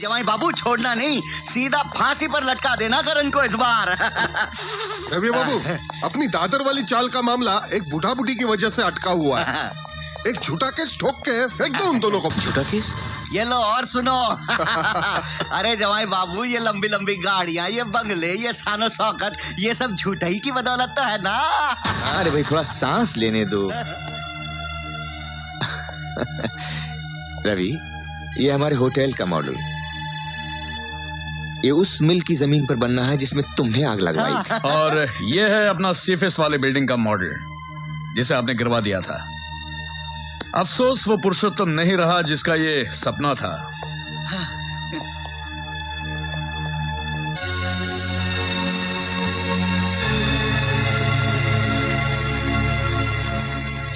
जवाई बाबू छोड़ना नहीं, सीधा फांसी पर लटका देना करण को इस बार। रवि बाबू, अपनी दादर वाली चाल का मामला एक बूढ़ा बुढ़ी की वजह से अटका हुआ है। एक झूठा केस ठोक के फेंक दो उन दोनों को। झूठा केस? ये लो और सुनो। अरे जवाई बाबू, ये लंबी लंबी गाड़ियां, ये बंगले, ये शानो शौकत, ये सब झूठा ही की बदौलत तो है ना। अरे भाई थोड़ा सांस लेने दो। रवि, ये हमारे होटल का मॉडल, ये उस मिल की जमीन पर बनना है जिसमें तुमने आग लगाई थी। और ये है अपना सीफेस वाले बिल्डिंग का मॉडल जिसे आपने गिरवा दिया था। अफसोस वो पुरुषोत्तम नहीं रहा जिसका ये सपना था।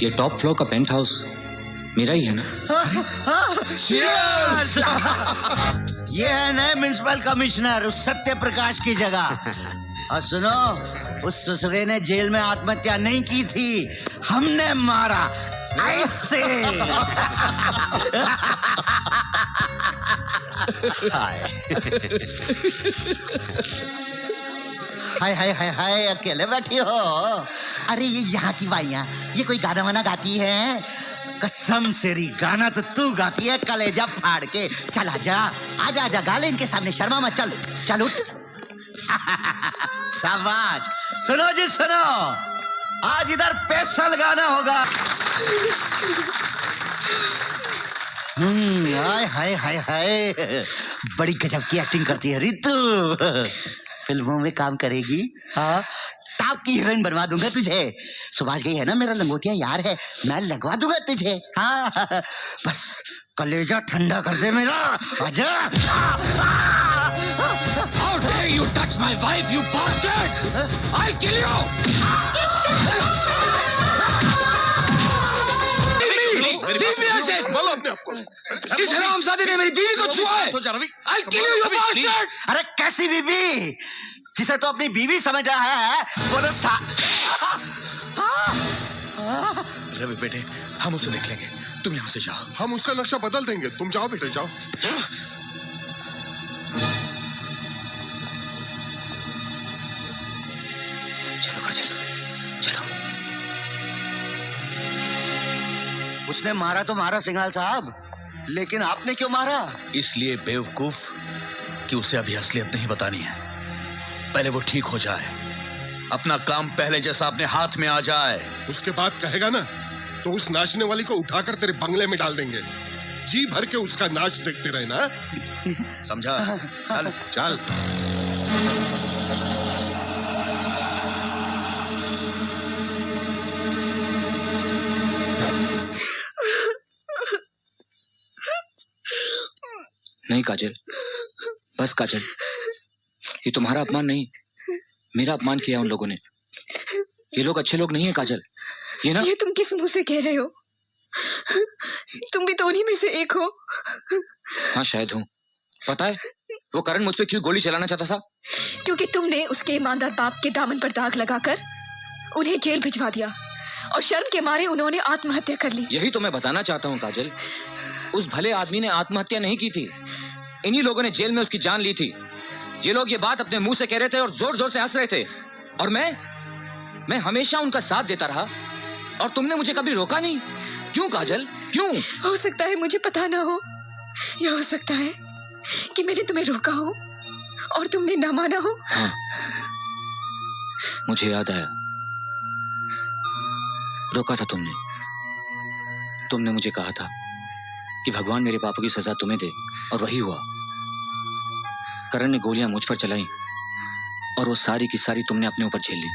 ये टॉप फ्लोर का पेंट हाउस मेरा ही है ना? ये है नए म्युनिसिपल कमिश्नर उस सत्य प्रकाश की जगह। और सुनो, उस ससुरे ने जेल में आत्महत्या नहीं की थी, हमने मारा ऐसे। हाय हाय हाय हाय, अकेले बैठी हो? अरे ये यहाँ की बाइयां, ये कोई गाना वाना गाती है? कसम सेरी, गाना तो तू गाती है कलेजा फाड़ के। चल आजा आजा आजा, गा ले इनके सामने, शर्मा मत। चल चल उठ। शाबाश। सुनो जी सुनो, आज इधर स्पेशल गाना होगा। हाय हाय हाय हाय, बड़ी गजब की एक्टिंग करती है रितु। फिल्मों में काम करेगी। हाँ, टॉप की हीरोइन बनवा दूंगा तुझे। सुभाष गई है ना, मेरा लंगोटिया यार है, मैं लगवा दूंगा तुझे। हाँ, बस कलेजा ठंडा कर दे मेरा। आजा। How dare you touch my wife, you bastard! I'll kill you! बोलो अपने आप को। किस हरामजादे ने मेरी बीवी को छुआ है? I'll kill you, you bastard! अरे कैसी बीवी? जिसे तो अपनी बीवी समझ रहा है वो तो रवि बेटे, हम उसे देख लेंगे, तुम यहाँ से जाओ। हम उसका नक्शा बदल देंगे, तुम जाओ बेटे जाओ। चलो काजल, चलो। उसने मारा तो मारा सिंघाल साहब, लेकिन आपने क्यों मारा? इसलिए बेवकूफ कि उसे अभी असलियत नहीं बतानी है। पहले वो ठीक हो जाए, अपना काम पहले जैसा अपने हाथ में आ जाए। उसके बाद कहेगा ना तो उस नाचने वाली को उठाकर तेरे बंगले में डाल देंगे। जी भर के उसका नाच देखते रहे ना। समझा? चल चल। नहीं काजल, बस काजल, ये तुम्हारा अपमान नहीं, मेरा अपमान किया उन लोगों ने। ये लोग अच्छे लोग नहीं है काजल, ये ना। ये तुम किस मुंह से कह रहे हो? तुम भी तो उन्हीं में से एक हो। हाँ शायद हूँ। पता है वो करण मुझ पे क्यों गोली चलाना चाहता था? क्योंकि तुमने उसके ईमानदार बाप के दामन पर दाग लगाकर उन्हें जेल भिजवा दिया और शर्म के मारे उन्होंने आत्महत्या कर ली। यही तो मैं बताना चाहता हूँ काजल, उस भले आदमी ने आत्महत्या नहीं की थी, इन्हीं लोगों ने जेल में उसकी जान ली थी। ये लोग ये बात अपने मुंह से कह रहे थे और जोर जोर से हंस रहे थे, और मैं हमेशा उनका साथ देता रहा, और तुमने मुझे कभी रोका नहीं। क्यों काजल, क्यों? हो सकता है मुझे पता ना हो, या हो सकता है कि मैंने तुम्हें रोका हो और तुमने ना माना हो। हाँ, मुझे याद आया, रोका था तुमने। तुमने मुझे कहा था कि भगवान मेरे पापों की सजा तुम्हें दे, और वही हुआ। करण ने गोलियां मुझ पर चलाई और वो सारी की सारी तुमने अपने ऊपर झेल ली।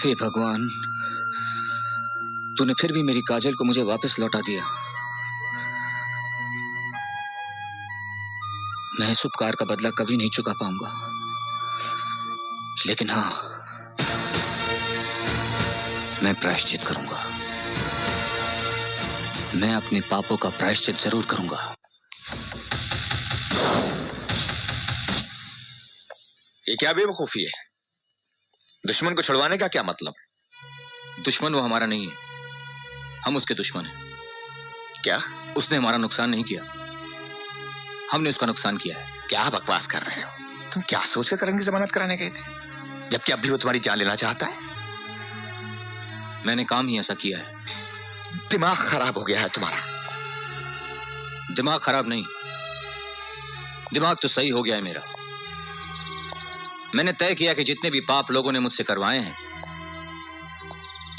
हे भगवान, तूने फिर भी मेरी काजल को मुझे वापस लौटा दिया। मैं इस उपकार का बदला कभी नहीं चुका पाऊंगा, लेकिन हाँ, मैं प्रायश्चित करूंगा। मैं अपने पापों का प्रायश्चित जरूर करूंगा। ये क्या बेवकूफी है? दुश्मन को छुड़वाने का क्या मतलब? दुश्मन वो हमारा नहीं है, हम उसके दुश्मन हैं। क्या? उसने हमारा नुकसान नहीं किया, हमने उसका नुकसान किया है। क्या बकवास कर रहे हो? तुम क्या सोच कर करण की जमानत कराने गए थे, जबकि अब भी वो तुम्हारी जान लेना चाहता है? मैंने काम ही ऐसा किया है। दिमाग खराब हो गया है तुम्हारा। दिमाग खराब नहीं, दिमाग तो सही हो गया है मेरा। मैंने तय किया कि जितने भी पाप लोगों ने मुझसे करवाए हैं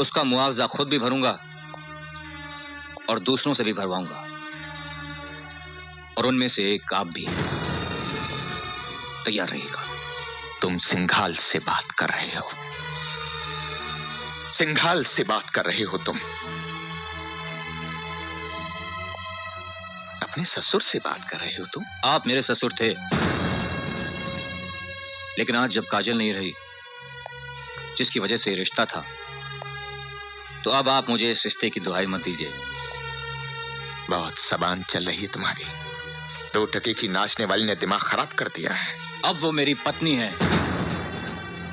उसका मुआवजा खुद भी भरूंगा और दूसरों से भी भरवाऊंगा, और उनमें से एक आप भी। तैयार रहिएगा। तुम सिंघाल से बात कर रहे हो, सिंघाल से बात कर रहे हो तुम। अपने ससुर से बात कर रहे हो तुम। आप मेरे ससुर थे, लेकिन आज जब काजल नहीं रही जिसकी वजह से रिश्ता था, तो अब आप मुझे इस रिश्ते की दुहाई मत दीजिए। बहुत जबान चल रही है तुम्हारी। 2 टके की नाचने वाली ने दिमाग खराब कर दिया है। अब वो मेरी पत्नी है।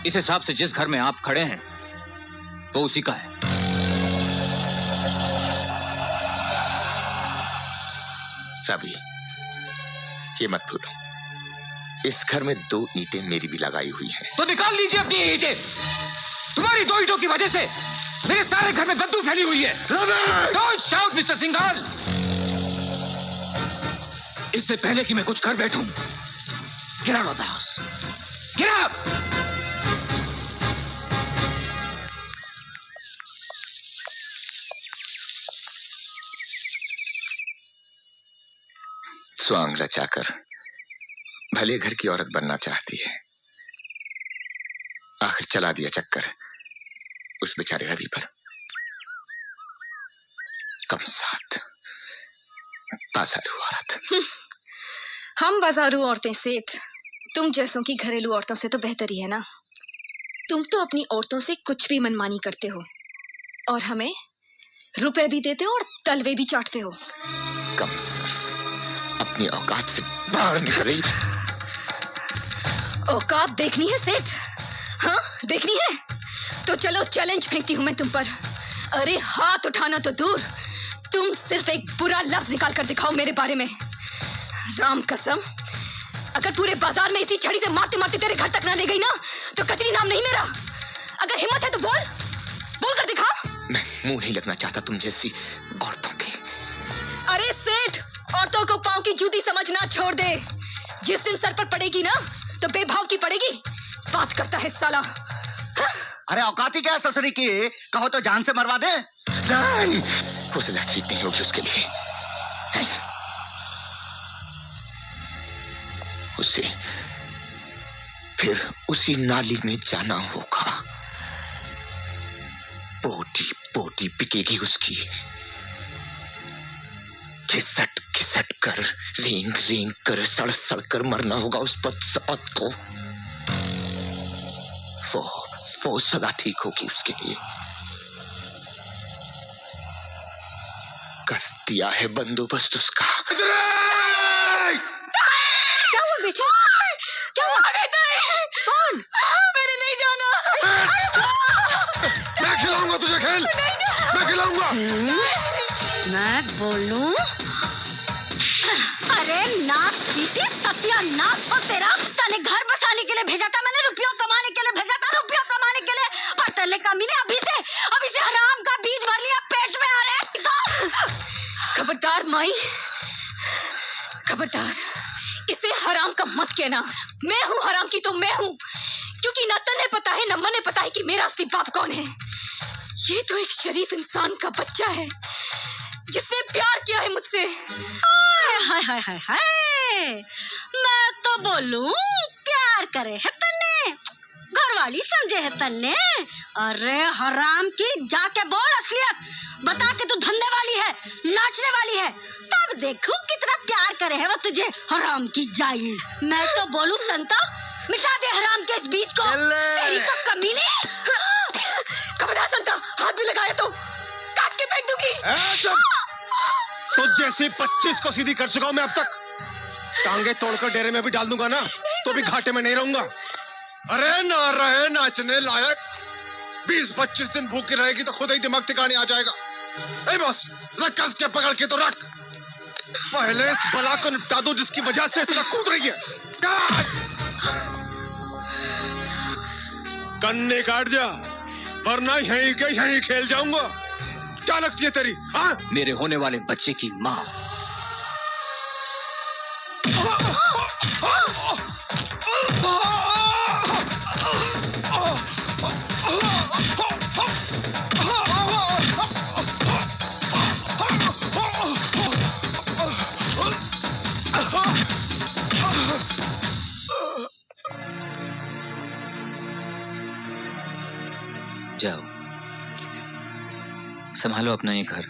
इस हिसाब से जिस घर में आप खड़े हैं वो उसी का है। रवि, ये मत भूलो, इस घर में 2 ईंटें मेरी भी लगाई हुई हैं। तो निकाल लीजिए अपनी ये ईंटें। तुम्हारी 2 ईंटों की वजह से मेरे सारे घर में बदबू फैली हुई है। Don't shout mister Singhal. इससे पहले कि मैं कुछ कर बैठूं, get out of the house, get out. स्वांग रचाकर भले घर की औरत बनना चाहती है, आखिर चला दिया चक्कर उस बेचारे रवि पर। कम साथ बाजारू औरत। हम बाजारू औरतें सेठ, तुम जैसों की घरेलू औरतों से तो बेहतर ही है ना। तुम तो अपनी औरतों से कुछ भी मनमानी करते हो और हमें रुपए भी देते हो और तलवे भी चाटते हो। कम सर्फ, अपनी औकात से बाहर निकले। औकात देखनी है सेठ? हाँ देखनी है तो चलो चैलेंज फेंकती हूँ मैं तुम पर। अरे हाथ उठाना तो दूर, तुम सिर्फ एक बुरा लफ्ज निकाल कर दिखाओ मेरे बारे में। राम कसम, अगर पूरे बाजार में इसी छड़ी से मारते मारते तेरे घर तक ना ले गई ना, तो कचरी नाम नहीं मेरा। अगर हिम्मत है तो बोल, बोल कर दिखा। मैं मुंह नहीं लगना चाहता तुम जैसी औरतों के। अरे सेठ, औरतों को पांव की जूती समझना छोड़ दे। जिस दिन सर पर पड़ेगी ना तो बेभाव की पड़ेगी। बात करता है साला। अरे औकाती क्या है ससुरी की, कहो तो जान से मरवा दे। नहीं, हौसला ठीक नहीं होगी उसके लिए। नहीं। उसे फिर उसी नाली में जाना होगा। बोटी बोटी पिकेगी उसकी। घिसट घिसट कर, रेंग रेंग कर, सड़ सड़ कर मरना होगा उस बदसौत को। वो सदा ठीक होगी उसके लिए। कर दिया है बंदोबस्त उसका। क्या हुआ बेटा? क्या हुआ? कौन? मैंने नहीं जाना। मैं खिलाऊंगा तुझे खेल, मैं खिलाऊंगा। मैं बोलूं? अरे नाच पीटी सत्यानाश हो तेरा। तने घर बसाने के लिए भेजा था मैंने, रुपयों कमाने के लिए भेजा था, रुपयों कमाने के लिए। और तेरे कमीने अभी से हराम का बीज भर लिया पेट में। आ रहे खबरदार माई, खबरदार, इसे हराम का मत कहना। मैं हूँ हराम की तो मैं हूँ, क्योंकि न तन्हें पता है न मने पता है कि मेरा असली बाप कौन है। ये तो एक शरीफ इंसान का बच्चा है जिसने प्यार किया है मुझसे। हाय हाय हाय हाय, मैं तो बोलूं प्यार करे है तन्ने, घरवाली समझे है तन्ने। अरे हराम की, जाके बोल असलियत बता के तू धंधे वाली है, नाचने वाली है, तब देखूं कितना प्यार करे है वो तुझे। हराम की जाई, मैं तो बोलूं संता मिटा दे हराम के इस बीज को। तेरी तो कमीने। खबरदार संता, हाथ भी लगाया तो काट के फेंक दूंगी। तो जैसे 25 को सीधी कर चुका हूं मैं अब तक। टांगे तोड़कर डेरे में भी डाल दूंगा ना तो भी घाटे में नहीं रहूंगा। अरे ना रहे नाचने लायक, 20-25 दिन भूखी रहेगी तो खुद ही दिमाग ठिकाने आ जाएगा। ए बॉस, रख कस के पकड़ के तो रख। पहले इस बला को निपटा दो जिसकी वजह से इतना कूद रही है। कन्ने काट जा, वरना यहीं के यहीं खेल जाऊंगा। क्या लगती है तेरी? हाँ? मेरे होने वाले बच्चे की माँ। जाओ, संभालो अपना ये घर,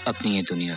अपनी ये दुनिया।